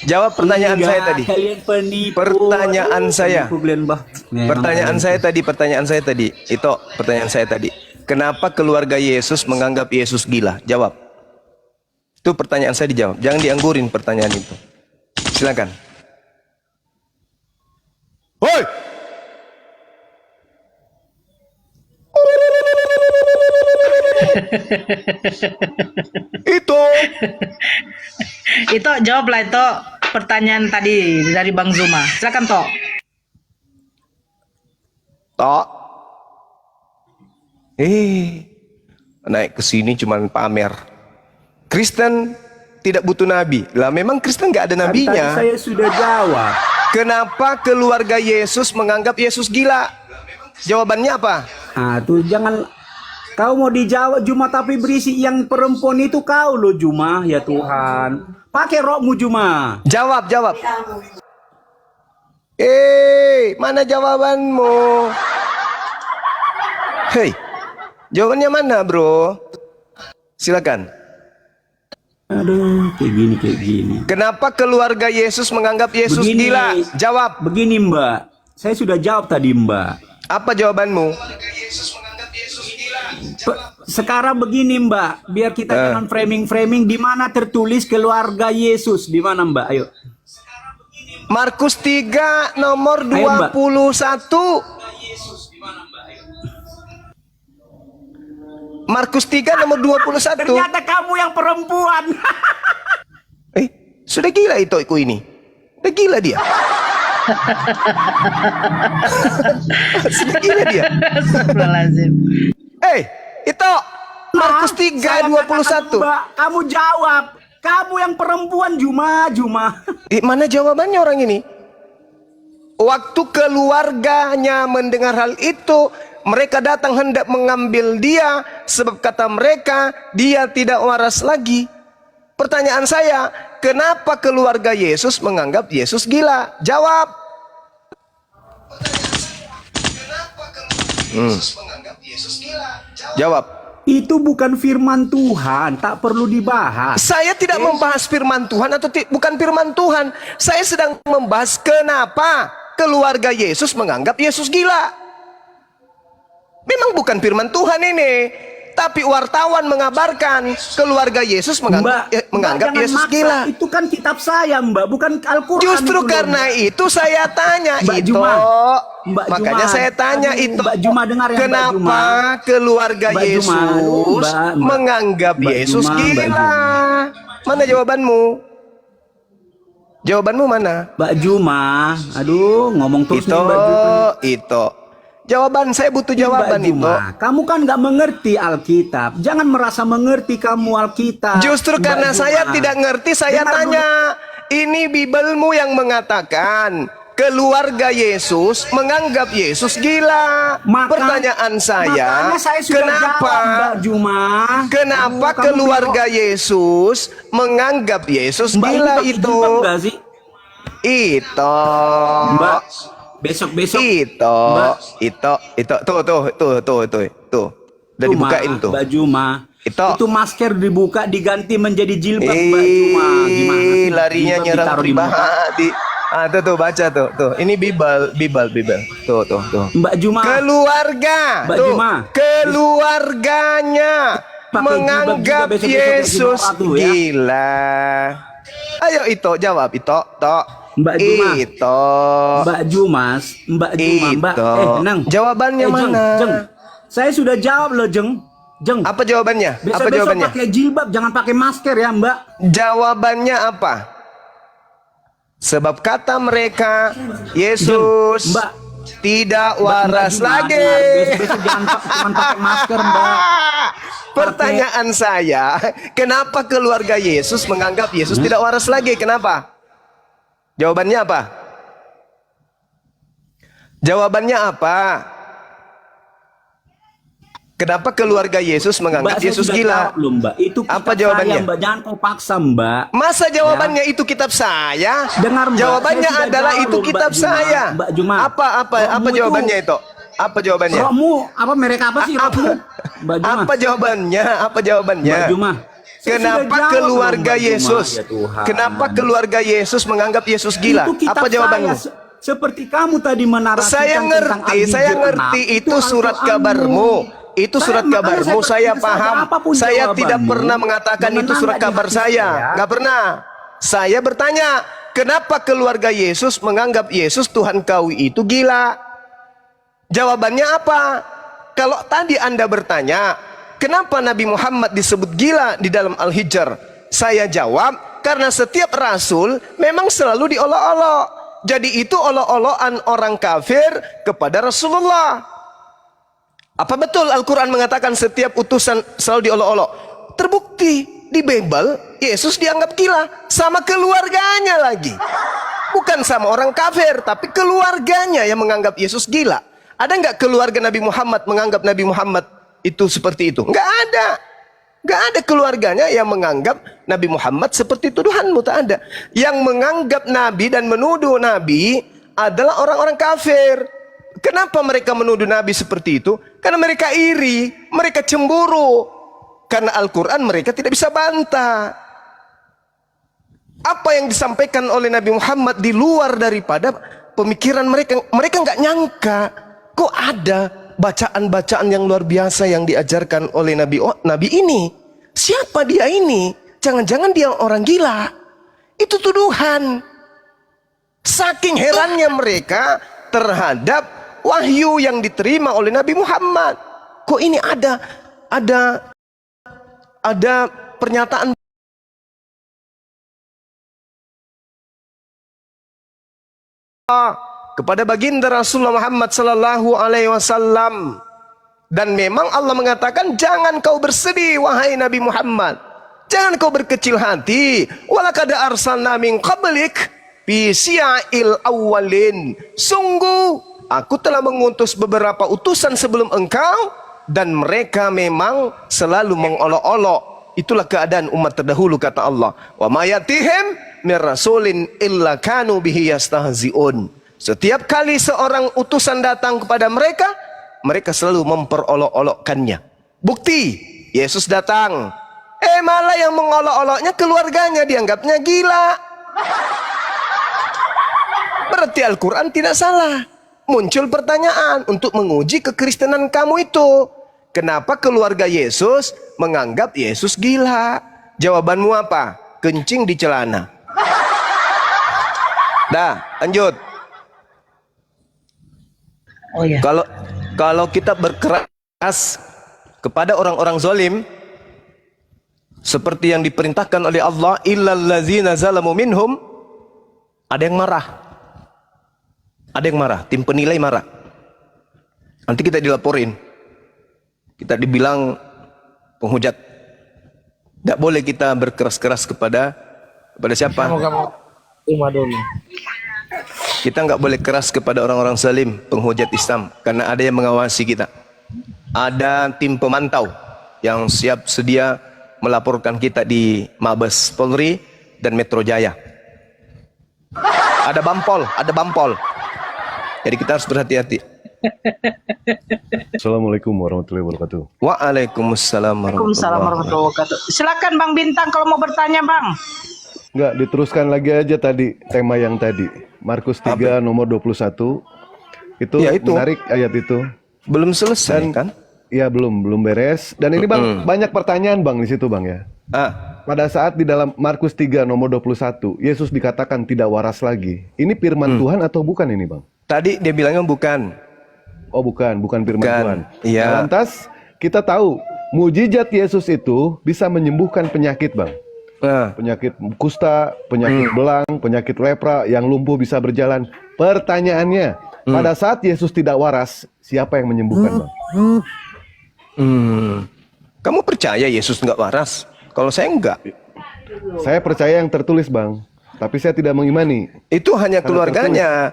Jawab pertanyaan Enggak, saya tadi. kalian penipu. Pertanyaan saya. Penipu Glenn, Bah. Pertanyaan saya tadi. Itu pertanyaan saya tadi. Kenapa keluarga Yesus menganggap Yesus gila? Jawab. Itu pertanyaan saya, dijawab. Jangan dianggurin pertanyaan itu. Silakan. Woi! Itu. Itu jawablah itu pertanyaan tadi dari Bang Zuma. Silakan Tok. Tok. Naik ke sini cuman pamer. Kristen tidak butuh nabi. Lah memang Kristen nggak ada nabinya. Tadi saya sudah jawab. Kenapa keluarga Yesus menganggap Yesus gila? Jawabannya apa? Ah, tuh jangan kau mau dijawab Juma tapi berisi yang perempuan itu kau loh Juma, ya Tuhan. Pakai rokmu Juma. Jawab. Mana jawabanmu? Hei, jawabannya mana, bro? Silakan. Aduh, kayak gini. Kenapa keluarga Yesus menganggap Yesus gila? Jawab. Begini Mbak, saya sudah jawab tadi Mbak. Apa jawabanmu? Sekarang begini Mbak, biar kita jangan framing di mana tertulis keluarga Yesus, di mana Mbak? Ayo. Markus 3 nomor Ayo, Mbak. 21. Markus 3 nomor 21. Ternyata kamu yang perempuan. Sudah gila itu ini. Sudah gila dia. Sudah gila dia. Astagfirullahaladzim. Itu Markus 3 Saya 21. katakan, Mbak, kamu jawab. Kamu yang perempuan Juma. Mana jawabannya orang ini? Waktu keluarganya mendengar hal itu, mereka datang hendak mengambil dia, sebab kata mereka dia tidak waras lagi. Pertanyaan saya, kenapa keluarga Yesus menganggap Yesus gila? Jawab. Jawab. Itu bukan firman Tuhan, tak perlu dibahas. Saya tidak membahas firman Tuhan atau bukan firman Tuhan. Saya sedang membahas kenapa keluarga Yesus menganggap Yesus gila. Memang bukan firman Tuhan ini, tapi wartawan mengabarkan keluarga Yesus menganggap jangan Yesus maksa. gila. Itu kan kitab saya Mbak, bukan Al-Quran. Justru itu karena loh, itu saya tanya Mbak itu. Juma. Mbak Makanya Juma. saya tanya Aduh, itu. Mbak Juma, dengar ya, Mbak Kenapa Juma. keluarga Mbak Juma, Yesus aduh, Mbak. menganggap Mbak Yesus Juma, Mbak gila? Juma. Mana jawabanmu? Jawabanmu mana? Mbak Juma, aduh ngomong terus nih Mbak Juma. Itu. Jawaban saya butuh jawaban Mbak Juma, itu. kamu kan nggak mengerti Alkitab. Jangan merasa mengerti kamu Alkitab. Justru Mbak karena Juma. saya tidak ngerti, saya Dengar tanya. Ini Bibelmu yang mengatakan keluarga Yesus menganggap Yesus gila. Pertanyaan saya, makanya saya sudah kenapa? jawab, Mbak Juma. Kenapa Aduh, kamu keluarga Yesus menganggap Yesus Mbak gila pakai itu? jilbab nggak sih? Itu. Mbak, besok-besok. Itu. Mbak. Itu. Tuh. Udah Juma, dibukain tuh. Mbak Juma. Itu masker dibuka diganti menjadi jilbab Mbak Juma. Gimana sih? Larinya Jilbab nyerang ditaruh di muka. pribadi. Tuh baca tuh. Ini Bibel. Tuh. Mbak Juma. Keluarga. Mbak Tuh. Juma. Keluarganya Pakai menganggap jilbab juga besok-besok Yesus kayak Jilbab Ratu, ya. gila. Ayo itu jawab itu. Mbak Juma. Itu. Mbak Juma, Mbak. Itu. Nang. Jawabannya Jeng, mana? Jeng. Saya sudah jawab loh, Jeng. Apa jawabannya? Apa Besok-besok jawabannya? pakai jilbab, jangan pakai masker ya, Mbak. Jawabannya apa? Sebab kata mereka Yesus Mbak. tidak Mbak waras Juma, lagi. dengar. Besok-besok jangan cuma pakai masker, Mbak. Pertanyaan saya, kenapa keluarga Yesus menganggap Yesus tidak waras lagi? Kenapa? Jawabannya apa? Jawabannya apa? Kenapa keluarga Yesus menganggap Mbak, saya Yesus sudah gila? jawab loh, Mbak. Itu kitab Apa jawabannya? saya, Mbak. Jangan kau paksa, Mbak. Masa jawabannya itu kitab saya? Dengar, Mbak. Jawabannya Saya sudah adalah jawab itu loh, kitab Mbak Juma. saya. Mbak Juma. Apa Rokmu jawabannya itu. itu? Apa jawabannya? Rokmu, apa merek apa sih rokmu? Mbak Juma. Apa jawabannya? Apa jawabannya? Mbak Juma. Saya Kenapa sudah jawab keluarga belum, Bang Yesus? Juma? Ya Tuhan. Kenapa keluarga Yesus menganggap Yesus gila? Itu kitab Apa jawabanmu? saya, seperti kamu tadi menarasikan Saya tentang ngerti, saya Al-Hijr ngerti 6, itu surat Al-Qur'anmu. kabarmu. Itu surat Makanya kabarmu, saya saya percaya paham. apapun Saya tidak jawabanmu, pernah mengatakan itu surat mengenang kabar di hati saya. Nggak pernah. Saya bertanya, kenapa keluarga Yesus menganggap Yesus Tuhan kau itu gila? Jawabannya apa? Kalau tadi Anda bertanya, kenapa Nabi Muhammad disebut gila di dalam Al-Hijr? Saya jawab, karena setiap rasul memang selalu diolok-olok. Jadi itu olok-olokan orang kafir kepada Rasulullah. Apa betul Al-Quran mengatakan setiap utusan selalu diolok-olok? Terbukti di Bible, Yesus dianggap gila sama keluarganya lagi. Bukan sama orang kafir, tapi keluarganya yang menganggap Yesus gila. Ada nggak keluarga Nabi Muhammad menganggap Nabi Muhammad itu seperti itu? Nggak ada. Nggak ada keluarganya yang menganggap Nabi Muhammad seperti tuduhanmu, tak ada. Yang menganggap Nabi dan menuduh Nabi adalah orang-orang kafir. Kenapa mereka menuduh Nabi seperti itu? Karena mereka iri, mereka cemburu. Karena Al-Quran mereka tidak bisa bantah. Apa yang disampaikan oleh Nabi Muhammad di luar daripada pemikiran mereka. Mereka nggak nyangka, kok ada bacaan-bacaan yang luar biasa yang diajarkan oleh Nabi. Oh, Nabi ini, siapa dia ini? Jangan-jangan dia orang gila. Itu tuduhan. Saking herannya mereka terhadap wahyu yang diterima oleh Nabi Muhammad. Kok ini ada pernyataan kepada baginda Rasulullah Muhammad sallallahu alaihi wasallam, dan memang Allah mengatakan, jangan kau bersedih wahai Nabi Muhammad, jangan kau berkecil hati. Walaqad arsalna min qablik fi siya'il awwalin, sungguh aku telah mengutus beberapa utusan sebelum engkau, dan mereka memang selalu mengolok-olok. Itulah keadaan umat terdahulu, kata Allah. Wa ma yatihim min rasulin illa kanu bihi yastahzi'un. Setiap kali seorang utusan datang kepada mereka, mereka selalu memperolok-olokkannya. Bukti, Yesus datang, malah yang mengolok-oloknya keluarganya, dianggapnya gila. Berarti Al-Quran tidak salah. Muncul pertanyaan untuk menguji kekristenan kamu itu. Kenapa keluarga Yesus menganggap Yesus gila? Jawabanmu apa? Kencing di celana. Dah, lanjut. Oh ya. Kalau kita berkeras kepada orang-orang zalim, seperti yang diperintahkan oleh Allah, illal ladzina zalamu minhum, ada yang marah. Ada yang marah, tim penilai marah. Nanti kita dilaporin. Kita dibilang penghujat. Tidak boleh kita berkeras-keras kepada siapa? Kita nggak boleh keras kepada orang-orang zalim, penghujat Islam, karena ada yang mengawasi kita. Ada tim pemantau yang siap sedia melaporkan kita di Mabes Polri dan Metro Jaya. Ada bampol. Jadi kita harus berhati-hati. Assalamualaikum warahmatullahi wabarakatuh. Waalaikumsalam warahmatullahi Wabarakatuh. Silakan Bang Bintang kalau mau bertanya, Bang. Enggak, diteruskan lagi aja tadi tema yang tadi. Markus 3 nomor 21. Itu, Ya, itu menarik ayat itu. belum selesai kan? Iya, belum beres. Dan ini Bang, banyak pertanyaan Bang di situ Bang ya. Pada saat di dalam Markus 3 nomor 21, Yesus dikatakan tidak waras lagi. Ini firman Tuhan atau bukan ini Bang? Tadi dia bilangnya bukan. Oh bukan firman Tuhan. Iya. Nah, lantas kita tahu mujizat Yesus itu bisa menyembuhkan penyakit Bang. Penyakit kusta, penyakit belang, penyakit lepra, yang lumpuh bisa berjalan. Pertanyaannya, pada saat Yesus tidak waras, siapa yang menyembuhkan Bang? Kamu percaya Yesus nggak waras? Kalau saya enggak. Saya percaya yang tertulis Bang, tapi saya tidak mengimani. Itu hanya keluarganya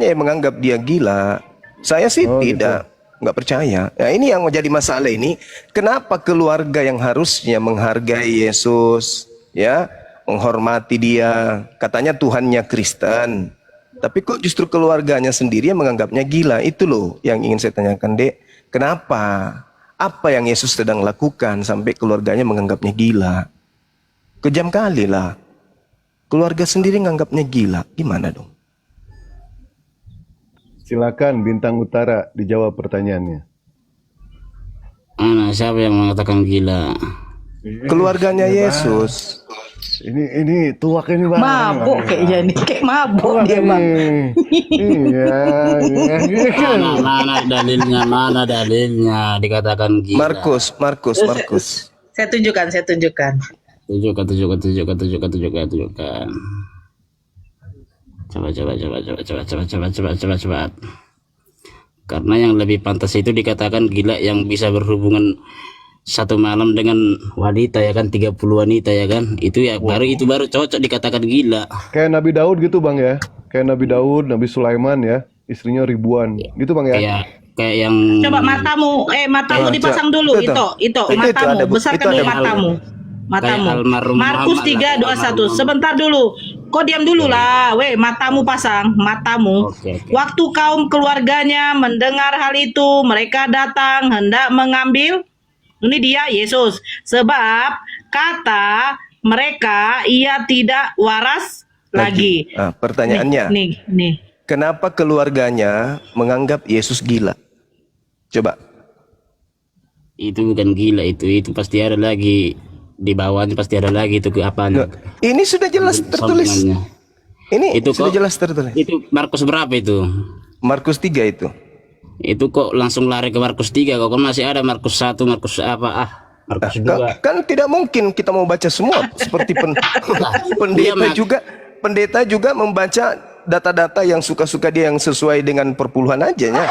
yang menganggap dia gila. Saya sih tidak, nggak percaya. Nah, ini yang menjadi masalah ini. Kenapa keluarga yang harusnya menghargai Yesus, ya, menghormati dia, katanya Tuhannya Kristen, tapi kok justru keluarganya sendiri yang menganggapnya gila? Itu loh yang ingin saya tanyakan, Dek. Kenapa? Apa yang Yesus sedang lakukan sampai keluarganya menganggapnya gila? Kejam kali lah. Keluarga sendiri menganggapnya gila. Gimana dong? Silakan Bintang Utara dijawab pertanyaannya. Siapa yang mengatakan gila? Keluarganya Yesus. Ini tuak ini bang. Mabuk kayaknya nih, kayak mabuk dia bang. Iya, iya. Mana dalilnya dikatakan gila? Markus. Saya tunjukkan. Tunjukkan. Coba. Karena yang lebih pantas itu dikatakan gila yang bisa berhubungan satu malam dengan wanita ya kan, 30 wanita ya kan, itu ya baru cocok dikatakan gila. Kayak Nabi Daud gitu bang ya, kayak Nabi Daud, Nabi Sulaiman ya, istrinya ribuan gitu bang ya. Kayak yang Coba matamu dipasang dulu. Itu matamu, besarkan dulu matamu. Markus 3:21. Sebentar dulu. Kok diam dulu lah, matamu pasang, matamu. Oke. Waktu kaum keluarganya mendengar hal itu, mereka datang hendak mengambil. Ini dia Yesus. Sebab kata mereka ia tidak waras lagi. Pertanyaannya, Nih. kenapa keluarganya menganggap Yesus gila? Coba. itu bukan gila, itu pasti ada lagi di bawahnya, pasti ada lagi itu apanya. Ini sudah jelas tertulis. Sambungannya. Ini Itu sudah kok- jelas tertulis. Itu Markus berapa itu? Markus 3 itu. Itu kok langsung lari ke Markus 3, kok kan masih ada Markus 1, Markus Markus 2. Kan tidak mungkin kita mau baca semua seperti pendeta juga membaca data-data yang suka-suka dia yang sesuai dengan perpuluhan aja ya.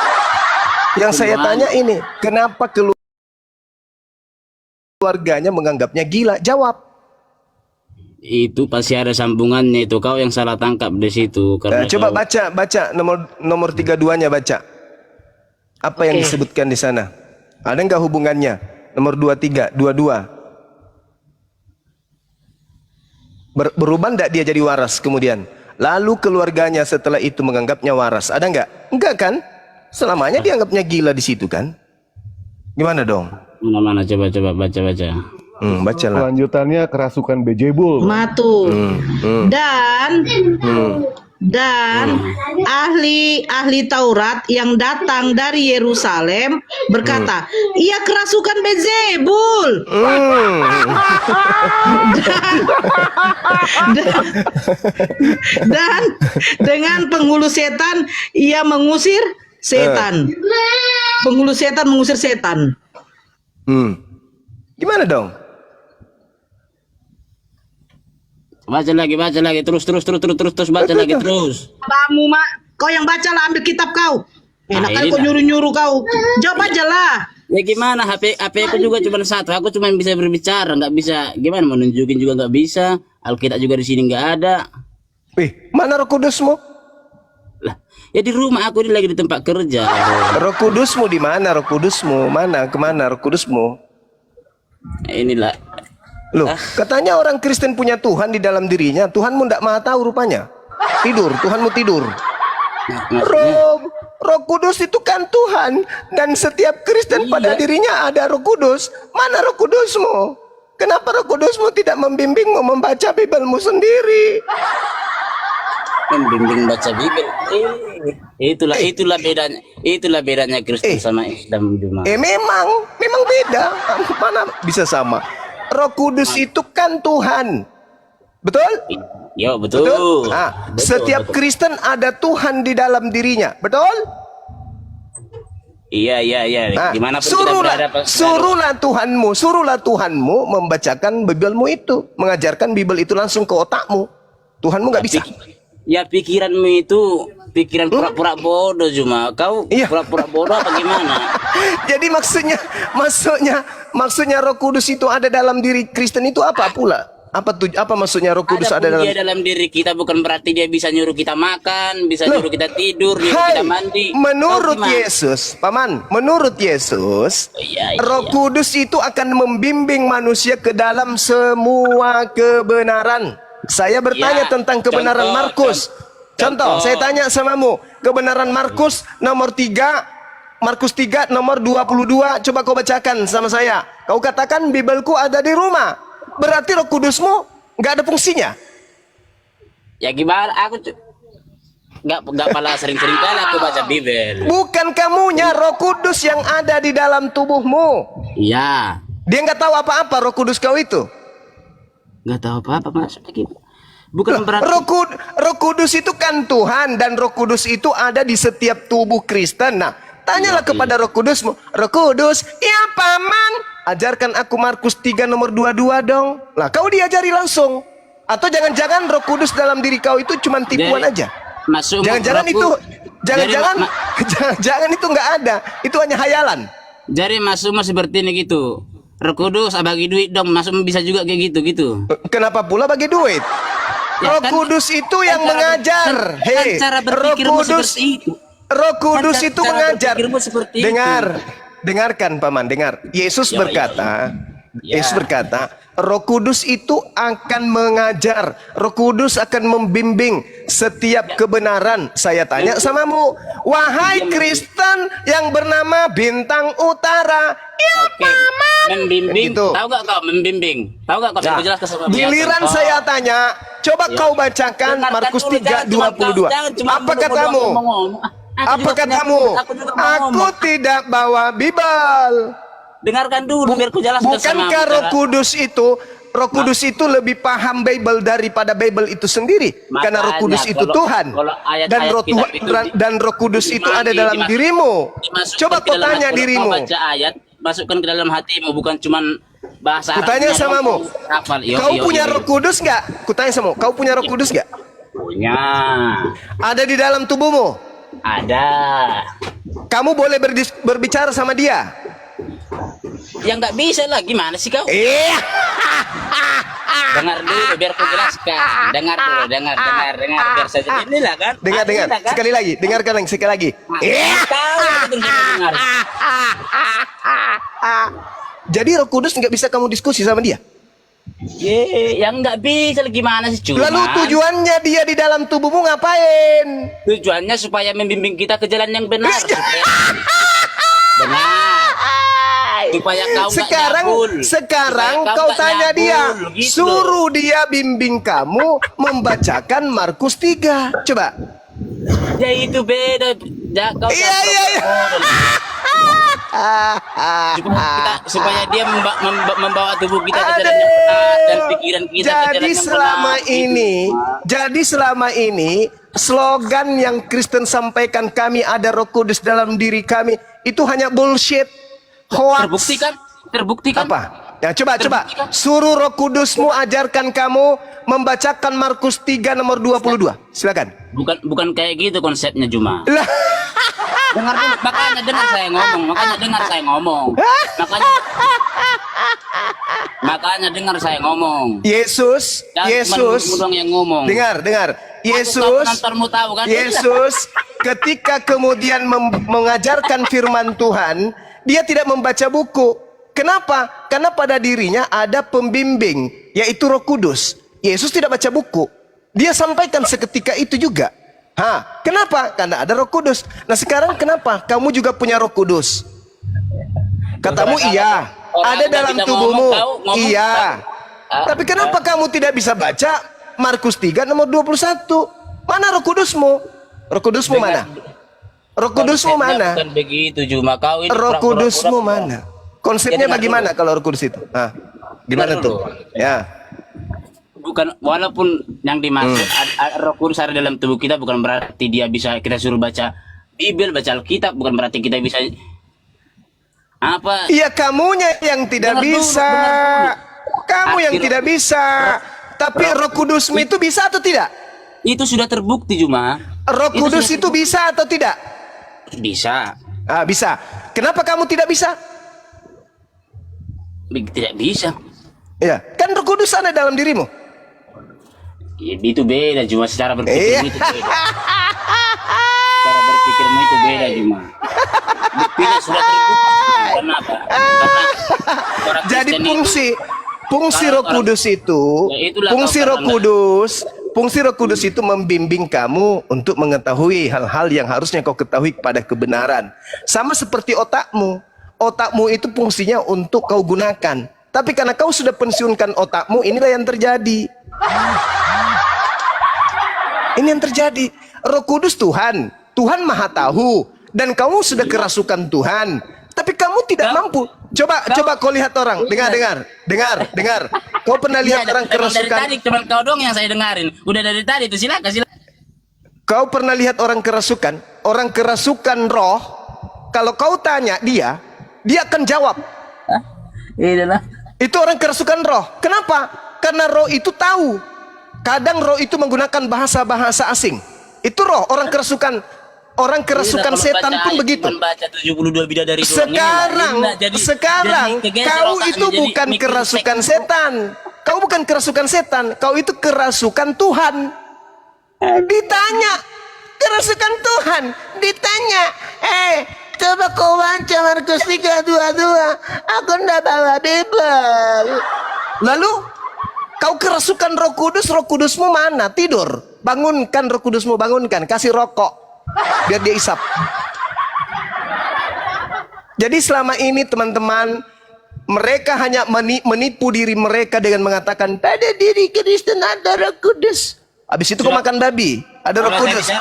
Yang saya tanya ini, kenapa keluarganya menganggapnya gila? Jawab. Itu pasti ada sambungannya, itu kau yang salah tangkap di situ karena Coba kau- baca nomor 32-nya baca. Apa yang disebutkan di sana? Ada nggak hubungannya? Nomor 22. Berubah nggak dia jadi waras kemudian? Lalu keluarganya setelah itu menganggapnya waras. Ada nggak? Enggak kan? Selamanya dianggapnya gila di situ kan? Gimana dong? mana coba baca. Bacalah. Kelanjutannya kerasukan Bejebul. Matu. Dan ahli Taurat yang datang dari Yerusalem berkata, ia kerasukan Beelzebul. Dan dengan penghulu setan ia mengusir setan. Penghulu setan mengusir setan. Gimana dong? Baca lagi terus baca lagi terus. Kamu kau yang baca lah, ambil kitab kau. Enak kali ini kau nyuruh kau. Jawab aja lah. Ya gimana, HP aku juga cuma satu, aku cuma bisa berbicara, nggak bisa gimana mau nunjukin juga nggak bisa. Alkitab juga di sini nggak ada. Mana Roh Kudusmu? Lah, ya di rumah aku ini lagi di tempat kerja. Roh Kudusmu di mana? Roh Kudusmu mana? Kemana Roh Kudusmu? Inilah. Loh, katanya orang Kristen punya Tuhan di dalam dirinya. Tuhanmu tidak maha tahu rupanya. Tidur, Tuhanmu tidur. Roh Kudus itu kan Tuhan. Dan setiap Kristen pada dirinya ada Roh Kudus. Mana Roh Kudusmu? Kenapa Roh Kudusmu tidak membimbingmu membaca Bibelmu sendiri? Membimbing baca Bibel. Itulah bedanya Kristen sama Islam cuma. Memang beda. Mana bisa sama? Roh Kudus itu kan Tuhan. Betul? Yo, betul. Setiap Kristen ada Tuhan di dalam dirinya. Betul? Iya. Gimana pun suruhlah Tuhanmu membacakan Bibelmu itu, mengajarkan Bibel itu langsung ke otakmu. Tuhanmu nggak bisa. Ya pikiranmu itu pikiran pura-pura bodoh cuma. Kau pura-pura bodoh apa gimana? Jadi maksudnya Roh Kudus itu ada dalam diri Kristen itu apa pula? Apa maksudnya Roh Kudus ada dalam? Dia dalam diri kita bukan berarti dia bisa nyuruh kita makan, bisa nyuruh kita tidur, nyuruh kita mandi. Menurut Yesus, Paman, menurut Yesus, Roh Kudus itu akan membimbing manusia ke dalam semua kebenaran. Saya bertanya tentang kebenaran Markus. Contoh, saya tanya samamu, kebenaran Markus nomor 3 Markus 3 nomor 22, coba kau bacakan sama saya. Kau katakan Bibelku ada di rumah. Berarti Roh Kudusmu nggak ada fungsinya. Ya gimana? Aku nggak pala sering-sering kali aku baca Bibel. Bukan kamunya, Roh Kudus yang ada di dalam tubuhmu. Iya. Dia nggak tahu apa-apa Roh Kudus kau itu. Nggak tahu apa-apa maksudnya gitu. Bukan berarti Roh Kudus itu kan Tuhan, dan Roh Kudus itu ada di setiap tubuh Kristen. Nah, tanyalah kepada Roh Kudusmu. Roh Kudus, ya paman, ajarkan aku Markus 3 nomor 22 dong. Lah, kau diajari langsung. Atau jangan-jangan Roh Kudus dalam diri kau itu cuma tipuan aja. Jangan-jangan itu, jangan-jangan itu nggak ada. Itu hanya hayalan. Jadi masukmu seperti ini gitu. Roh Kudus, bagi duit dong. Masukmu bisa juga kayak gitu. Kenapa pula bagi duit? Ya, Roh Kudus itu yang mengajar. Hei, Roh Kudus. Roh Kudus itu mengajar. Dengarkan paman, dengar. Yesus berkata, Yesus berkata, Roh Kudus itu akan mengajar. Roh Kudus akan membimbing setiap kebenaran. Saya tanya samamu, wahai Kristen yang bernama Bintang Utara, ya paman. Membimbing, Gitu. tahu gak kau membimbing? Tahu gak kau? Nah, Jelas ke giliran saya tanya, coba kau bacakan Markus 3 22. Apa katamu? Apa katamu? Aku tidak bawa Bibel. Dengarkan dulu biar ku jelaskan sama Bukankah Roh Kudus itu lebih paham Bible daripada Bible itu sendiri? Karena Roh Kudus itu Tuhan. Dan Roh Kudus itu ada dalam dirimu. Coba kau tanya dirimu. Baca ayat, masukkan ke dalam hatimu, bukan cuman bahasa Arab. Kutanya samamu, kau punya Roh Kudus nggak? Kutanya samamu, kau punya Roh Kudus nggak? Punya. Ada di dalam tubuhmu. Ada. Kamu boleh berbicara sama dia. Ya nggak bisa lah, gimana sih kau? Dengar dulu biar ku jelaskan. Dengar dulu, dengar biar saja inilah kan. Dengar. Kan? Sekali lagi, dengarkan sekali lagi. Tahu itu dengar. Jadi Roh Kudus nggak bisa kamu diskusi sama dia. Yang nggak bisa gimana sih cuma. Lalu tujuannya dia di dalam tubuhmu ngapain? Tujuannya supaya membimbing kita ke jalan yang benar. Benar. Supaya kau Sekarang kau tanya dia, gitu. suruh dia bimbing kamu membacakan Markus 3. Coba. Ya itu beda. Ya, kau Iya. supaya dia membawa tubuh kita ke jalan yang benar dan pikiran kita ke jalan yang benar. Jadi selama ini slogan yang Kristen sampaikan, kami ada Roh Kudus dalam diri kami, itu hanya bullshit. Hoax. Terbukti kan? Apa? Ya coba. Suruh Roh Kudusmu ajarkan kamu membacakan Markus 3 nomor 22. Silakan. Bukan kayak gitu konsepnya Juma. Lah. Makanya dengar saya ngomong. Makanya dengar saya ngomong. Yesus. Cuma yang ngomong. Dengar. Yesus ketika kemudian mengajarkan firman Tuhan, dia tidak membaca buku. Kenapa? Karena pada dirinya ada pembimbing, yaitu Roh Kudus. Yesus tidak baca buku. Dia sampaikan seketika itu juga. Kenapa? Karena ada Roh Kudus. Nah sekarang kenapa kamu juga punya Roh Kudus? Katamu iya, ada dalam tubuhmu. Iya. Tapi kenapa kamu tidak bisa baca Markus 3 nomor 21? Mana Roh Kudusmu? Roh Kudusmu mana? Roh Kudusmu mana? Bukan begitu Juma, kau ini Roh Kudusmu mana? Konsepnya bagaimana kalau Roh Kudus itu? Gimana tuh? Ya. Bukan, walaupun yang dimaksud Roh Kudus ada dalam tubuh kita, bukan berarti dia bisa kita suruh baca Bibel, baca Alkitab, bukan berarti kita bisa apa? Iya, kamunya yang tidak bisa. Kamu yang tidak bisa. Tapi Roh Kudusmu itu bisa atau tidak? Itu sudah terbukti Juma. Roh Kudus itu bisa atau tidak? Bisa. Bisa. Kenapa kamu tidak bisa? Tidak bisa. Ya, kan Roh Kudus ada dalam dirimu. Ya, itu beda Juma, secara berpikirmu itu beda. Cara berpikirmu itu beda Juma. Buktinya sudah terbukti. Kenapa? Karena jadi fungsi Roh Kudus itu, Fungsi Roh Kudus itu membimbing kamu untuk mengetahui hal-hal yang harusnya kau ketahui kepada kebenaran. Sama seperti otakmu. Otakmu itu fungsinya untuk kau gunakan. Tapi karena kau sudah pensiunkan otakmu, inilah yang terjadi. Ini yang terjadi. Roh Kudus Tuhan. Tuhan Maha Tahu. Dan kamu sudah kerasukan Tuhan. Tapi kamu tidak mampu. Coba kau lihat orang. Dengar. Kau pernah lihat orang kerasukan? Dari tadi cuma kau dong yang saya dengarin. Udah dari tadi itu silakan. Kau pernah lihat orang kerasukan? Orang kerasukan roh. Kalau kau tanya dia akan jawab. Iya. Itu orang kerasukan roh. Kenapa? Karena roh itu tahu. Kadang roh itu menggunakan bahasa-bahasa asing. Itu roh orang kerasukan. Orang kerasukan setan pun begitu. Baca 72 bidadari Sekarang kau itu bukan kerasukan setan. Kau bukan kerasukan setan. Kau itu kerasukan Tuhan. Ditanya kerasukan Tuhan. Ditanya, coba kau baca Markus 3:22. Aku ndak bawa Bible. Lalu kau kerasukan Roh Kudus. Roh Kudusmu mana? Tidur. Bangunkan Roh Kudusmu, bangunkan. Kasih rokok biar dia isap. Jadi selama ini teman-teman, mereka hanya menipu diri mereka dengan mengatakan pada diri Kristen ada Roh Kudus. Habis itu kau makan babi, ada Roh Kudus.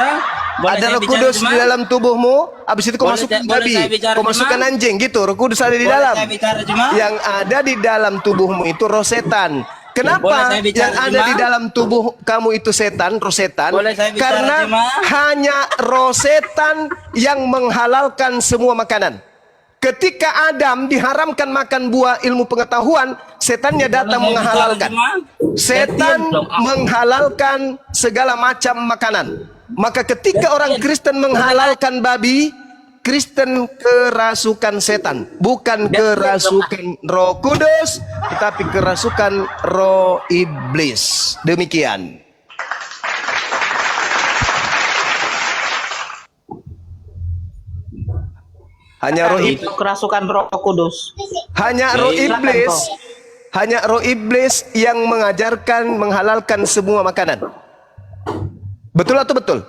Ada Roh Kudus di dalam tubuhmu. Habis itu kau masukkan babi, kau masukkan anjing gitu. Roh Kudus ada di dalam. Yang ada di dalam tubuhmu itu roh setan. Kenapa yang ada di dalam tubuh kamu itu setan, roh setan? Karena hanya roh setan yang menghalalkan semua makanan. Ketika Adam diharamkan makan buah ilmu pengetahuan, setannya datang menghalalkan. Setan menghalalkan segala macam makanan. Maka ketika orang Kristen menghalalkan babi, Kristen kerasukan setan, bukan kerasukan Roh Kudus, tetapi kerasukan roh iblis. Demikian. Hanya roh Itu kerasukan Roh Kudus. hanya roh iblis, hanya roh iblis yang mengajarkan menghalalkan semua makanan. Betul atau betul?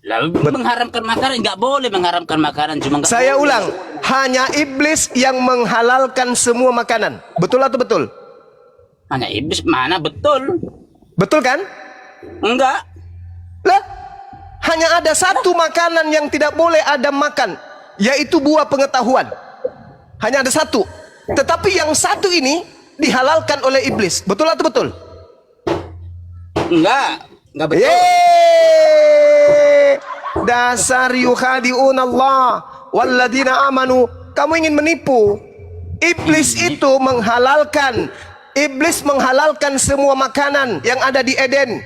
Lalu mengharamkan makanan, nggak boleh mengharamkan makanan, cuma nggak Saya boleh. ulang, hanya iblis yang menghalalkan semua makanan. Betul atau betul? Hanya iblis mana betul? Betul kan? Enggak. Lah, hanya ada satu makanan yang tidak boleh Adam makan, yaitu buah pengetahuan. Hanya ada satu. Tetapi yang satu ini dihalalkan oleh iblis. Betul atau betul? Enggak betul. Dasar yukhadi'un Allah walladina amanu. Kamu ingin menipu. Iblis itu menghalalkan. Iblis menghalalkan semua makanan yang ada di Eden.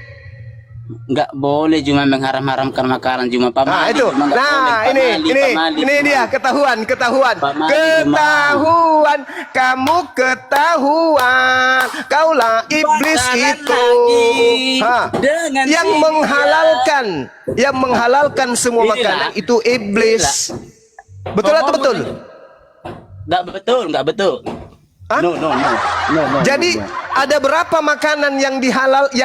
Enggak boleh cuma mengharam-haramkan makanan, cuma pamali. Nah itu. Cuma nggak boleh, pamali, Ini dia ketahuan. Ketahuan. Kamu ketahuan. Kaulah iblis itu. Yang menghalalkan semua makanan itu iblis. Betul atau betul? Enggak betul. Hah? No. Jadi ada berapa makanan yang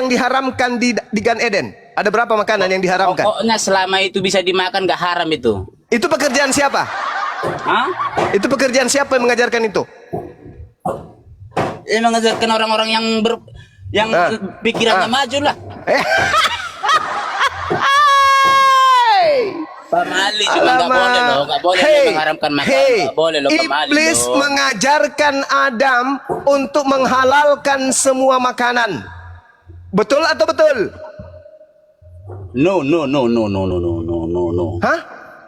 diharamkan di Gan Eden? Ada berapa makanan yang diharamkan? Pokoknya selama itu bisa dimakan nggak haram itu. Itu pekerjaan siapa? Hah? Itu pekerjaan siapa yang mengajarkan itu? Ya mengajarkan orang-orang yang pikirannya maju lah. Pamali juga nggak boleh loh, nggak boleh mengharamkan makanan, nggak boleh loh pamali. Iblis mengajarkan Adam untuk menghalalkan semua makanan. Betul atau betul? No. Hah?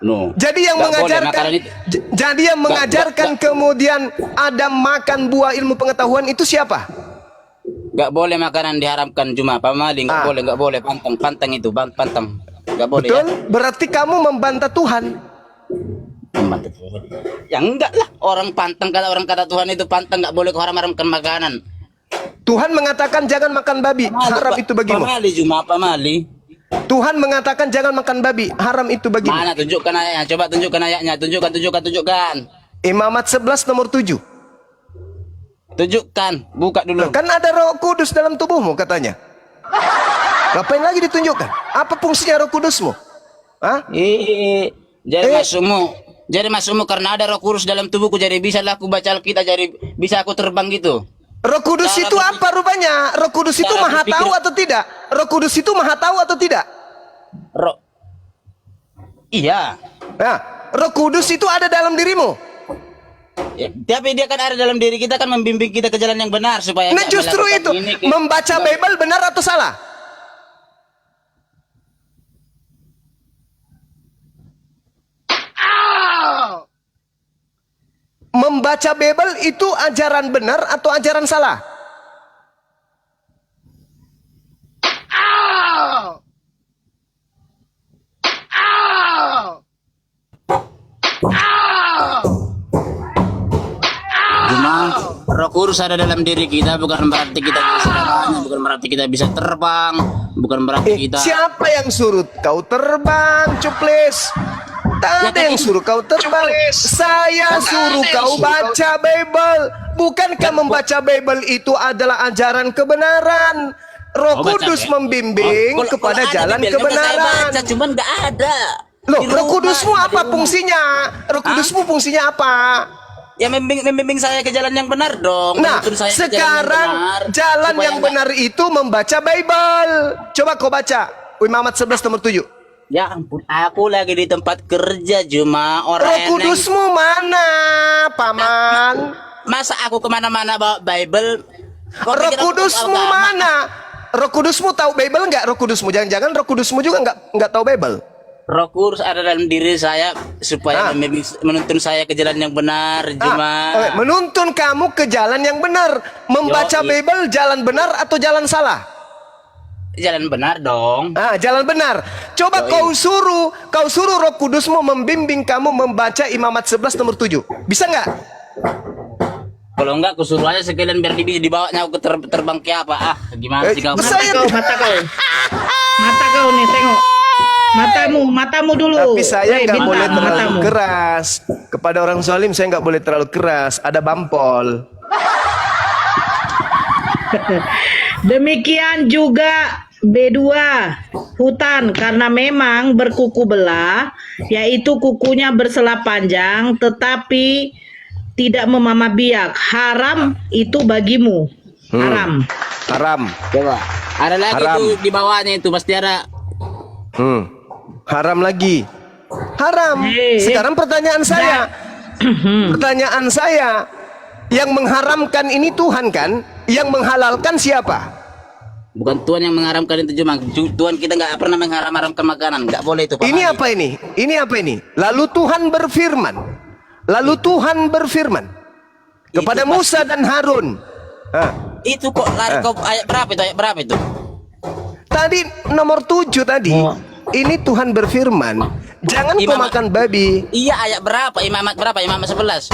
No. Jadi yang Nggak boleh mengajarkan, makanan itu. jadi yang mengajarkan kemudian Adam makan buah ilmu pengetahuan itu siapa? Nggak boleh makanan diharamkan cuma pamali, nggak boleh pantang itu pantang. Nggak boleh. Betul? Ya? Berarti kamu membantah Tuhan. Membantah Tuhan. Ya enggak lah, orang kata Tuhan itu pantang, nggak boleh haram-haramkan makanan. Tuhan mengatakan jangan makan babi, haram itu bagimu. Pamali cuma pamali. Tuhan mengatakan jangan makan babi, haram itu bagimu. Mana tunjukkan ayatnya, coba tunjukkan ayatnya, tunjukkan. Imamat 11 nomor 7. Tunjukkan, buka dulu. Kan ada Roh Kudus dalam tubuhmu katanya. Ngapain lagi ditunjukkan? Apa fungsinya Roh Kudusmu? Hah? Jadi masukmu karena ada Roh Kudus dalam tubuhku, jadi bisa lah aku baca Alkitab, jadi bisa aku terbang gitu. Roh Kudus Cara itu apa rupanya? Roh Kudus itu cara maha berpikir- tahu atau tidak? Roh Kudus itu maha tahu atau tidak? Iya. Nah, Roh Kudus itu ada dalam dirimu. Ya, tapi dia kan ada dalam diri kita, kan membimbing kita ke jalan yang benar supaya Nah nggak justru melakukan itu, ini, membaca Bible benar atau salah? Membaca Bible itu ajaran benar atau ajaran salah? Cuma Roh Kudus ada dalam diri kita, bukan berarti kita bisa segalanya, bukan berarti kita bisa terbang, bukan berarti kita. Siapa yang suruh kau terbang, cuplis? Tak ada yang suruh kau terbang. Saya suruh kau baca Bible. Bukankah membaca Bible itu adalah ajaran kebenaran? Roh Oh, baca Kudus Bible. membimbing Kalau kepada ada jalan di Bible, saya kebenaran. baca, cuman nggak ada. Loh, Di Roh rumah, Kudusmu di apa rumah. fungsinya? Roh Kudusmu fungsinya apa? Ya membimbing saya ke jalan yang benar dong. Nah, Menuntun saya ke sekarang jalan supaya yang nggak- benar itu membaca Bible. Coba kau baca. Imamat 11 nomor 7. Ya ampun, aku lagi di tempat kerja, cuma orang Roh eneng. Kudusmu mana, Paman? Masa aku kemana-mana bawa Bible? Kau Roh pikir aku Kudusmu tahu agama? mana? Roh Kudusmu tahu Bible enggak? Roh Kudusmu jangan-jangan Roh Kudusmu juga enggak tahu Bible. Roh Kudus ada dalam diri saya supaya menuntun saya ke jalan yang benar, cuma Menuntun kamu ke jalan yang benar. Membaca Yoi. Bible jalan benar atau jalan salah? jalan benar dong. Jalan benar. Coba kau suruh Roh Kudusmu membimbing kamu membaca Imamat 11 nomor 7. Bisa enggak? Kalau enggak, aku suruh aja sekalian biar dibawanya aku terbang ke apa? Gimana sih kau? Mata kau nih, tengok. Matamu dulu. Tapi saya nggak Bintang, boleh terlalu matamu. keras. Kepada orang zalim saya nggak boleh terlalu keras. Ada bampol. Demikian juga B2 hutan, karena memang berkuku belah, yaitu kukunya bersela panjang tetapi tidak memamah biak. Haram itu bagimu. Haram. Haram. Coba. Ada lagi Haram. tuh di bawahnya itu pasti ada. Haram lagi. Haram. Sekarang pertanyaan saya. Pertanyaan saya. Yang mengharamkan ini Tuhan kan? Yang menghalalkan siapa? Bukan Tuhan yang mengharamkan itu, cuma Tuhan kita nggak pernah mengharamkan makanan, nggak boleh itu. Pak Ini Madi. apa ini? Ini apa ini? Lalu Tuhan berfirman. Kepada Itu Musa dan Harun. Itu kok lari kau ayat berapa itu? Ayat berapa itu? Tadi nomor 7 tadi. Ini Tuhan berfirman. Jangan kau Imamat. makan babi. Iya, ayat berapa? Imamat berapa? Imamat 11.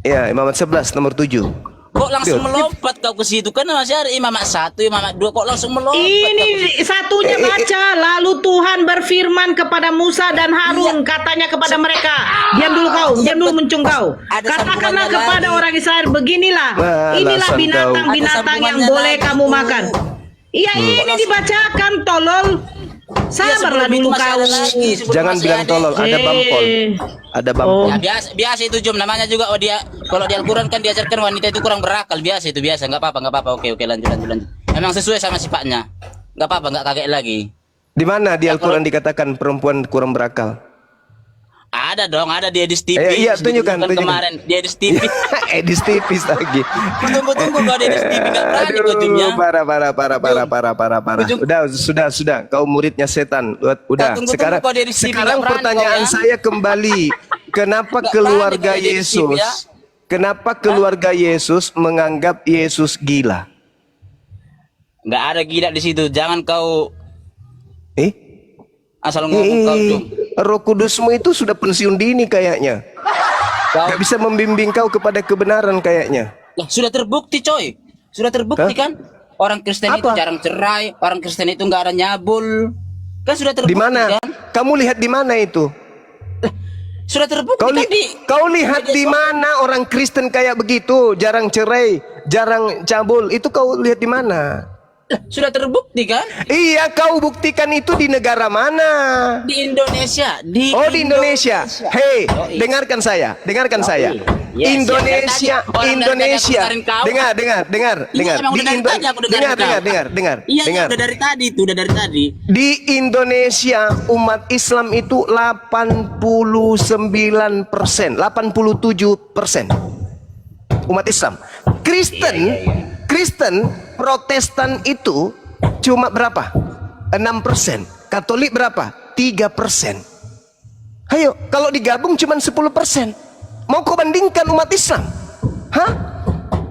Ya, Imamat 11 nomor 7. Kok langsung melompat kau ke situ? Kan masih ada Imamat 1, Imamat 2. Kok langsung melompat? kau ke Ini situ? satunya baca. Lalu Tuhan berfirman kepada Musa dan Harun, katanya kepada mereka, diam dulu kau, diam dulu muncung kau. Ada Katakanlah sambungannya kepada lagi. orang Israel, beginilah, inilah Alasan binatang-binatang kau. yang Ada boleh sambungannya kamu lagi makan. tuh. Iya, ini Langsung. dibacakan, tolol. Sabarlah sebelum itu dulu masih kau. ada lagi, sebelum Jangan masih bilang ada. tolol, ada bampol. Ada bampol. Ya biasa itu Jom, namanya juga dia kalau di Al-Qur'an kan diajarkan wanita itu kurang berakal, biasa itu biasa, nggak apa-apa. Oke, lanjut. Memang sesuai sama sifatnya. Nggak apa-apa, nggak kaget lagi. Di mana di Al-Quran dikatakan perempuan kurang berakal? Ada dong, ada dia di TV. Iya, tunjukkan. Kemarin dia di TV. Edis tipis lagi. Tunggu kalau dia di TV nggak berani kau timnya. Parah. Sudah. Kau muridnya setan. Udah. Tunggu, Sekarang kau dia di TV, sekarang nggak berani pertanyaan kau ya. saya kembali. Kenapa Nggak keluarga berani kau dia di TV, ya. Yesus? Kenapa keluarga Yesus menganggap Yesus gila? Nggak ada gila di situ. Jangan kau asal ngomong kau Jom. Roh Kudusmu itu sudah pensiun dini kayaknya. Kau Gak bisa membimbing kau kepada kebenaran kayaknya. lah, sudah terbukti coy. Sudah terbukti kan? Orang Kristen itu Apa? jarang cerai, orang Kristen itu nggak ada nyabul. Kan sudah terbukti Di mana? kan? Kamu lihat di mana itu? Sudah terbukti Kau, kan kau lihat di mana orang Kristen kayak begitu, jarang cerai, jarang cabul, itu kau lihat di mana? Sudah terbukti kan? Iya, kau buktikan itu di negara mana? Di Indonesia. Di Indonesia. Hei, Oh, iya. dengarkan saya, dengarkan saya. Yes, Indonesia, ya, dari tadi. Orang Indonesia. dari tadi aku dengerin kau. Dengar. Iya, emang udah dari tadi aku dengerin kau. Dengar. Iya, udah dari tadi itu, udah dari tadi. Di Indonesia umat Islam itu 89%, 87% umat Islam. Kristen, Protestan itu cuma berapa? 6%. Katolik berapa? 3%. Ayo, kalau digabung cuma 10%. Mau kau bandingkan umat Islam? Hah?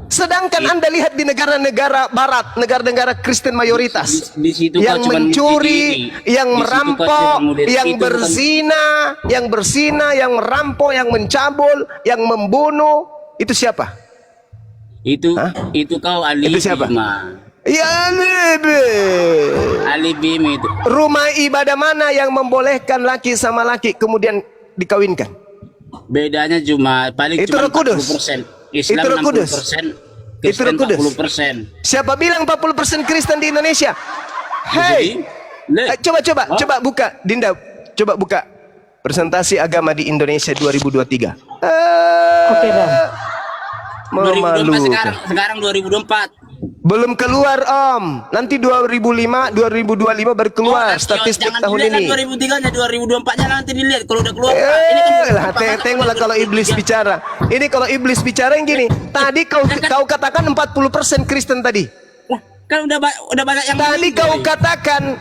Sedangkan Anda lihat di negara-negara barat, negara-negara Kristen mayoritas, Di situ yang kau cuman mencuri, begini. yang Di situ kau merampok, cuman model yang itu, berzina, yang merampok, yang mencabul, yang membunuh, itu siapa? Itu kau alibi. Itu siapa? Ma. Ya alibi. Alibi itu. Rumah ibadah mana yang membolehkan laki sama laki kemudian dikawinkan? Bedanya cuma paling Itu cuma Roh Kudus. 40%. Islam Itu Roh Kudus. 60%, Itu Roh Kristen Kudus. 40%. Siapa bilang 40% Kristen di Indonesia? Hei, coba buka, Dinda, coba buka presentasi agama di Indonesia 2023. Oke, Bang. 2024 Memalukan. sekarang 2024. Belum keluar Om. Nanti 2025 baru keluar statistik jangan tahun dilihat ini. 2003-nya, 2024-nya nanti dilihat kalau udah keluar. Pak. Ini kan Lah, tengoklah kalau iblis bicara. Ini kalau iblis bicara yang gini. Tadi kau katakan 40% Kristen tadi. Lah, kan udah banyak yang Tadi meninggal.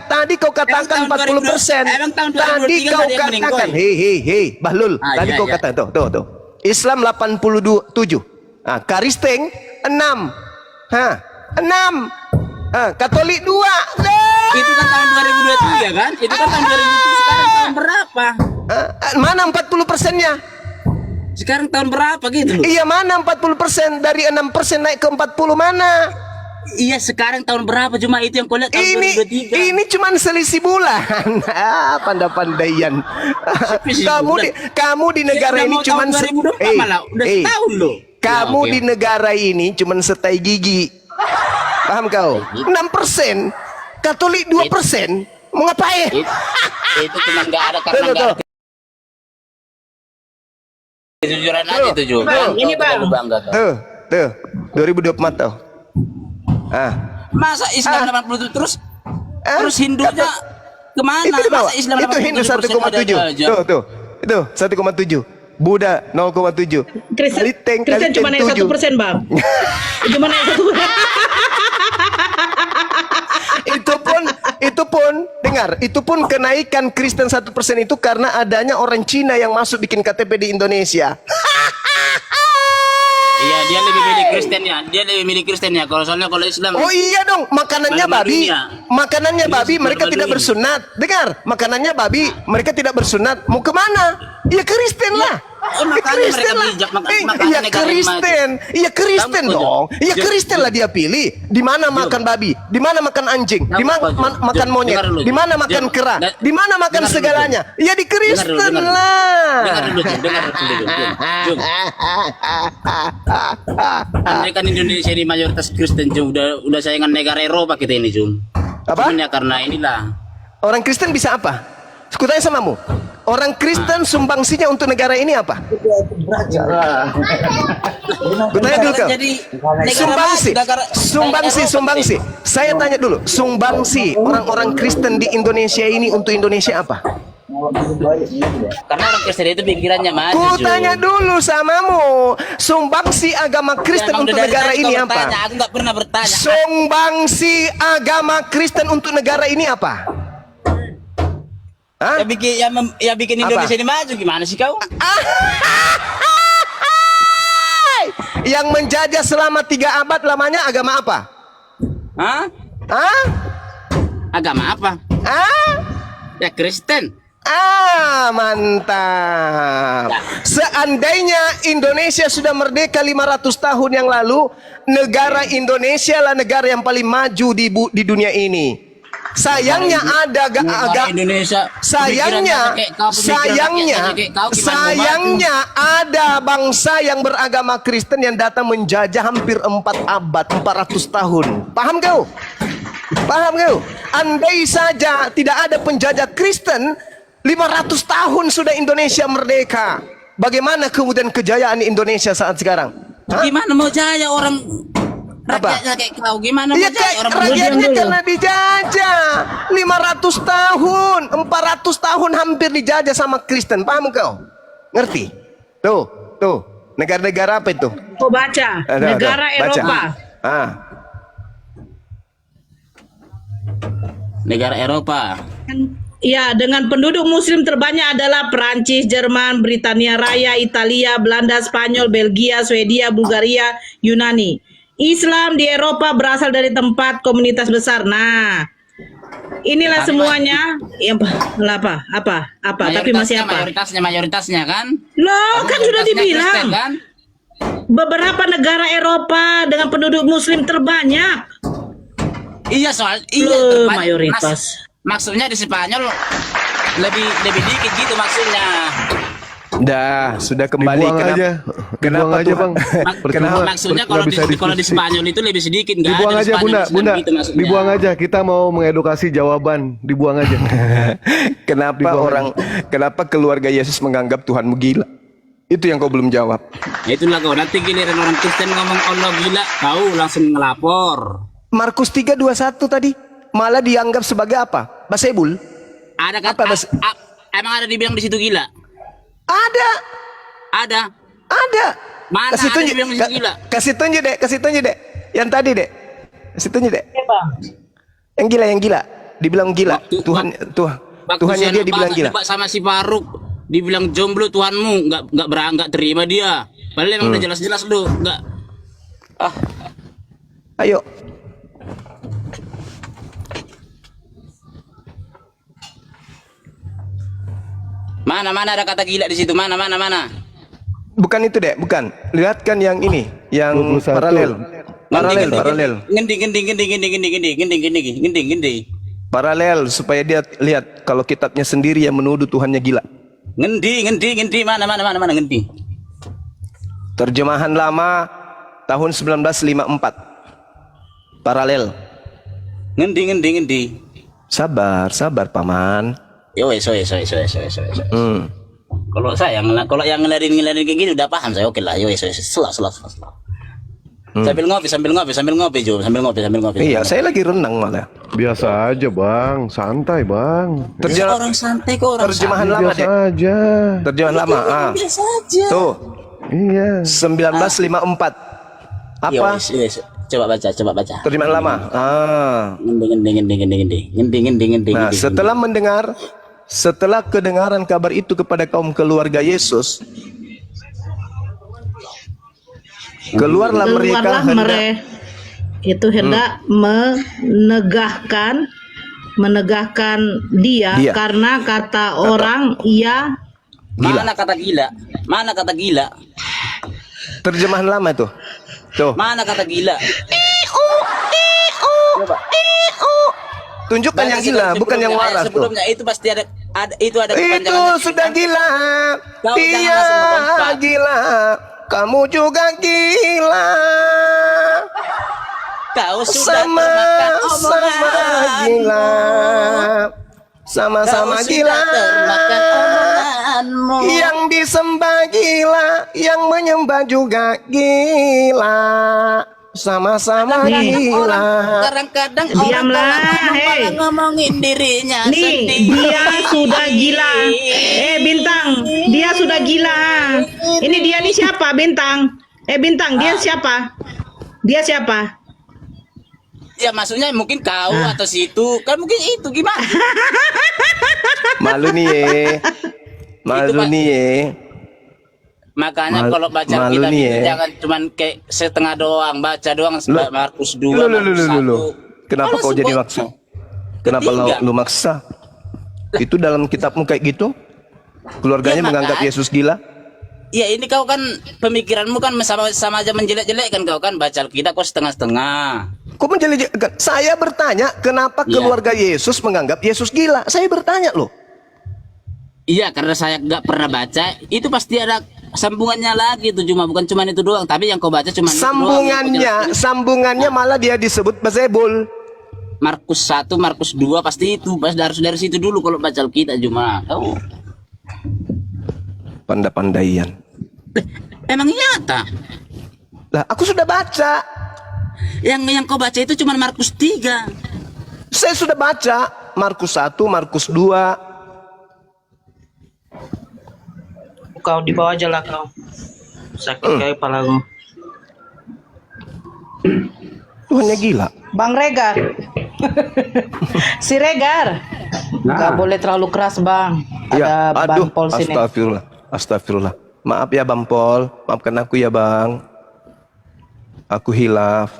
Tadi kau katakan Emang tahun 40%. 2000, emang tahun Tadi 2023 kau ada yang meninggal. katakan, hei, Bahlul. Ah, Tadi iya, kau iya. kata tuh. Islam 87. Nah, Kristen 6. 6. Katolik 2. Itu kan tahun 2023 kan? Itu kan tahun 2023, sekarang tahun berapa? Mana 40%-nya? Sekarang tahun berapa gitu loh? Iya, mana 40%? Dari 6% naik ke 40 mana? Iya, sekarang tahun berapa? Cuma itu yang kau lihat tahun Ini 2023. cuman selisih bulan. Pandai-pandaian. Kamu di negara ini cuman 2024 malah udah setahun loh. Kamu Ya, oke. di negara ini cuman setai gigi. Paham kau? 6%, Katolik 2%. Mau ngapain? Itu cuma nggak ada karena Tuh, nggak tuh. ada kejujuran aja itu Ju. Ini, Bang. Bangga tuh. Tuh, 2024 tuh. Masa Islam 80 terus Hindunya kemana? Itu di bawah. Masa Islam Itu Hindu 87% ada 1,7. aja? Tuh. Itu 1,7. Buddha 0,7. Kristen cuma naik 1%, Bang. Cuma naik 1%. itu pun kenaikan Kristen 1% itu karena adanya orang Cina yang masuk bikin KTP di Indonesia. Iya, dia lebih milih Kristen ya. Dia lebih milih Kristen ya. Kalau soalnya kalau Islam. Oh iya dong, makanannya Malu-maluin babi. ya. Makanannya babi, mereka tidak malu-maluin. bersunat. Dengar, makanannya babi, mereka tidak bersunat. Mau kemana? Ya Kristen lah. makanya mereka bijak, makanya Iya negara yang Kristen. Iya Kristen Kamu dong. kok, Iya Jom. Kristen lah dia pilih. Di mana makan babi? Di mana makan anjing? Di mana Kamu kok, Jom. makan Jom, monyet? dengar dulu, Di mana Jom. makan Jom. kera? Da- Di mana makan dengar dulu, segalanya? Ya di Kristen dengar dulu. lah. Dengar dulu, Jum. Dengar dulu, Jum. Andai kan Indonesia ini mayoritas Kristen, Jum. Udah saingan negara Eropa kita ini, Jum. Apa? Cuman ya karena inilah. Orang Kristen bisa apa? Kutanya samamu. Orang Kristen sumbangsinya untuk negara ini apa? Kutanya dulu kau. Jadi Sumbangsi. Saya tanya dulu, sumbangsi orang-orang Kristen di Indonesia ini untuk Indonesia apa? Karena orang Kristen itu pikirannya maju. Kutanya dulu samamu, sumbangsi agama Kristen untuk negara ini apa? Aku nggak pernah bertanya. Sumbangsi agama Kristen untuk negara ini apa? Hah? Ya bikin Indonesia ini maju gimana sih kau? Yang menjajah selama 3 abad lamanya agama apa? Hah? Hah? Agama apa? Ah? Ya Kristen. Mantap. Seandainya Indonesia sudah merdeka 500 tahun yang lalu, negara Indonesia lah negara yang paling maju di dunia ini. Sayangnya Indonesia. sayangnya ada bangsa yang beragama Kristen yang datang menjajah hampir 4 abad, 400 tahun. Paham kau? Paham kau? Andai saja tidak ada penjajah Kristen, 500 tahun sudah Indonesia merdeka. Bagaimana kemudian kejayaan Indonesia saat sekarang? Hah? Gimana mau jaya orang Apa? rakyatnya kayak kau? Gimana mau Iya, jaya kayak orang rakyatnya karena dijajah 500 tahun, 400 tahun hampir dijajah sama Kristen. Paham kau? Ngerti? Tuh, negara-negara apa itu? Kau baca, negara Baca. Eropa. negara Eropa? Ya, dengan penduduk muslim terbanyak adalah Perancis, Jerman, Britania Raya, Italia, Belanda, Spanyol, Belgia, Swedia, Bulgaria, Yunani. Islam di Eropa berasal dari tempat komunitas besar. Nah, inilah semuanya. Apa? Tapi masih apa? Mayoritasnya kan? Loh, kan sudah Mayoritasnya dibilang. Kristen, kan? Beberapa negara Eropa dengan penduduk muslim terbanyak. Iya soal Loh, mayoritas. Maksudnya di Spanyol lebih dikit gitu maksudnya. Dah, sudah kembali. Dibuang aja, dibuang aja Tuhan? bang. Percuma, Maksudnya nggak kalau bisa kalau di diskusi. Spanyol itu lebih sedikit nggak Dibuang ada di aja Spanyol, bunda, Islam bunda, gitu maksudnya. dibuang aja. Kita mau mengedukasi jawaban, dibuang aja. Kenapa keluarga Yesus menganggap Tuhanmu gila? Itu yang kau belum jawab. Ya itulah kau, nanti giliran orang Kristen ngomong Allah gila, kau langsung ngelapor. Markus 3:21 tadi malah dianggap sebagai apa? Basebul? Ada Apa, kata Mas? emang ada dibilang di situ gila? Ada. Mana Kasih ada tunjuk, dibilang di situ gila? kasih tunjuk dek. Yang tadi dek. Kasih tunjuk dek. Yang gila. Dibilang gila. Waktu Tuhannya dia dibilang gila. Debat sama si Faruk, dibilang jomblo Tuhanmu, nggak terima dia. Padahal emang udah jelas-jelas lu, nggak. Ayo. Mana ada kata gila di situ? Mana? Bukan itu dek, bukan. Lihatkan yang ini, yang 21. paralel. Ngendi. Paralel supaya dia lihat kalau kitabnya sendiri yang menuduh Tuhannya gila. Ngendi. Mana ngendi. Terjemahan lama tahun 1954. Paralel. Ngendi. Sabar paman. Yo. Kalau yang ngelarin kayak gini udah paham saya, oke lah. Yo. Selah. Sambil ngopi, Jo. Sambil ngopi. Iya, saya lagi renang malah. Biasa aja bang, santai bang. Orang santai kok, orang Terjemahan lama Biasa dek. aja. Terjemahan lama. biasa aja. Tuh, Iya. 1954. Yo, Apa? yes. Coba baca. Terjemahan lama. Ngendi. Nah, setelah kedengaran kabar itu kepada kaum keluarga Yesus, keluarlah mereka hendak menegahkan dia karena kata orang ia Mana kata gila? terjemahan lama tuh. Tuh. Mana kata gila? Tunjukkan yang gila, bukan yang waras tuh. Sebelumnya itu pasti ada Itu kepanjangannya. sudah gila. Kau jangan Dia langsung melompat. gila. Kamu juga gila. Kau sudah termakan omonganmu. Gila. Sama-sama Kau gila. sudah termakan omonganmu. Yang disembah gila, yang menyembah juga gila. Sama-sama gila. Kadang-kadang Diamlah, orang hei. malah ngomongin dirinya Nih, sendiri. dia sudah gila. Bintang, dia sudah gila. Ini dia nih siapa, Bintang? Bintang, dia siapa? Dia siapa? Ya maksudnya mungkin kau atau situ. Kan mungkin itu gimana? Malu nih ye. Malu Pak. nih ye. Makanya Mal- kalau baca malu kitab nih itu ya. jangan cuman kayak setengah doang, baca doang Markus 2, Lu. Markus 1. Kenapa Kalau kau jadi sebut- maksa? Kenapa Ketiga. lu maksa? Itu dalam kitabmu kayak gitu? Keluarganya Ya, menganggap makanya. Yesus gila? Ya ini kau kan pemikiranmu kan sama aja menjelek-jelek kan kau kan baca kita kok setengah-setengah. Kok menjelek-jelekan? Saya bertanya, kenapa Iya. keluarga Yesus menganggap Yesus gila? Saya bertanya loh. Iya karena saya nggak pernah baca itu pasti ada sambungannya lagi itu bukan cuma itu doang tapi yang kau baca cuma Sambungannya malah dia disebut Basebul. Markus 1, Markus 2 pasti itu. Pas harus dari situ dulu kalau baca Alkitab Juma. Tahu. Pandai-pandaian. Emang nyata. Lah, aku sudah baca. Yang kau baca itu cuma Markus 3. Saya sudah baca Markus 1, Markus 2. Kau di bawah aja lah kau. Sakit kayak kepalamu. Tuhannya gila. Bang Regar. Si Regar. Gak boleh terlalu keras bang. Ya, Ada aduh, Bang Pol sini. astagfirullah. Astagfirullah. Maaf ya Bang Pol. Maafkan aku ya Bang. Aku hilaf.